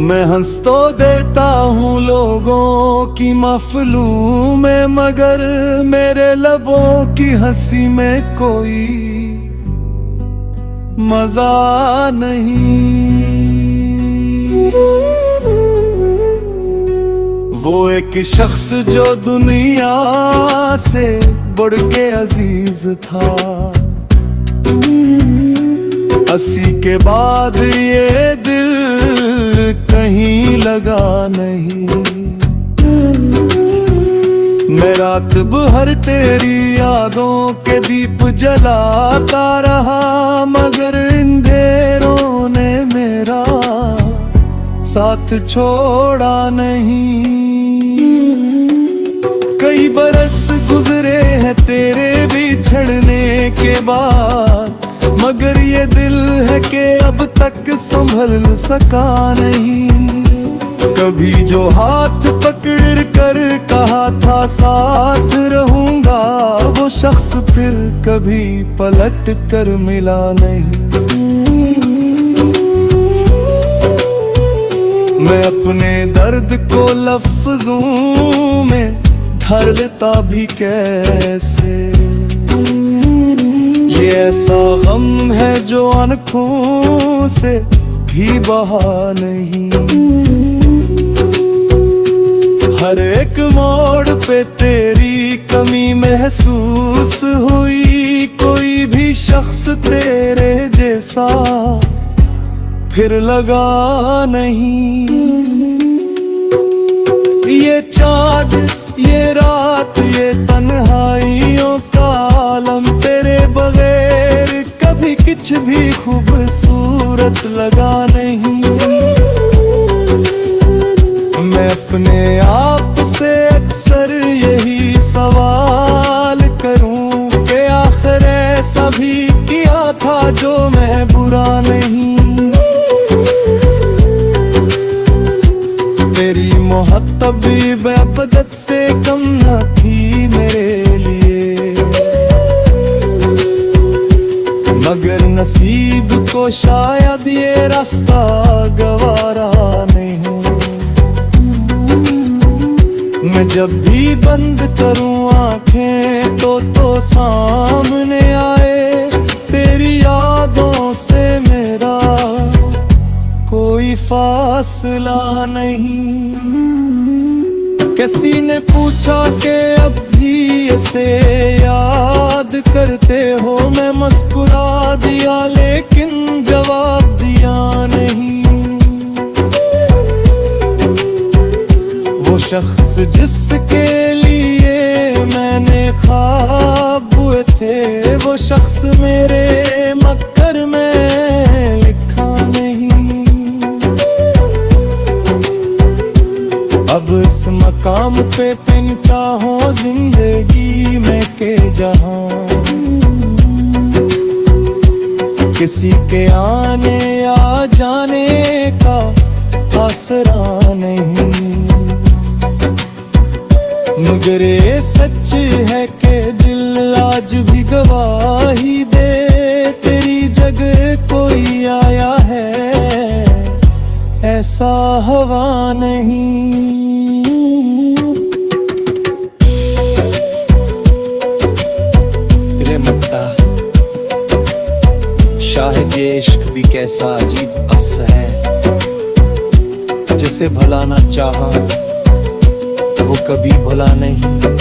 मैं हंस तो देता हूँ लोगों की महफिलों में, मगर मेरे लबों की हंसी में कोई मजा नहीं। वो एक शख्स जो दुनिया से बढ़ के अजीज था, 80 के बाद ये दिल कहीं लगा नहीं। मैं रात भर तेरी यादों के दीप जलाता रहा, मगर अंधेरों ने मेरा साथ छोड़ा नहीं। कई बरस गुजरे हैं तेरे बिछड़ने के बाद, मगर ये दिल है कि अब तक संभल सका नहीं। कभी जो हाथ पकड़ कर कहा था साथ रहूंगा, वो शख्स फिर कभी पलट कर मिला नहीं। मैं अपने दर्द को लफ्जों में ढाल लेता भी कैसे, ये ऐसा गम है जो आंखों से भी बहा नहीं। हर एक मोड़ पे तेरी कमी महसूस हुई, कोई भी शख्स तेरे जैसा फिर लगा नहीं। ये चाँद, ये रात, ये तन्हाइयों का आलम, तेरे बगैर कभी कुछ भी खूबसूरत लगा नहीं। मैं अपने आप से अक्सर यही सवाल करूं कि आखिर ऐसा भी किया था जो मैं बुरा नहीं। तेरी मोहब्बत भी बेबदत से कम न थी मेरे लिए, मगर नसीब को शायद ये रास्ता गवारा नहीं। मैं जब भी बंद करूं आंखें तो सामने आए तेरी यादों से मेरा कोई फासला नहीं। किसी ने पूछा कि अब भी इसे याद करते हो, मैं मुस्कुरा दिया लेकिन जवाब दिया नहीं। वो शख्स जिसके लिए मैंने ख्वाब बुए थे, वो शख्स मेरे मक्कर में लिखा नहीं। अब इस मकाम पे पिन चाहो जिंदगी में के जहां, किसी के आने या जाने का आसरा नहीं। मगर ये सच है कि दिल आज भी गवाही दे, तेरी जगह कोई आया है ऐसा हवा नहीं। रे मत्ता शाहिद ये इश्क भी कैसा अजीब बस है, जिसे भुलाना चाहा वो कभी भुला नहीं।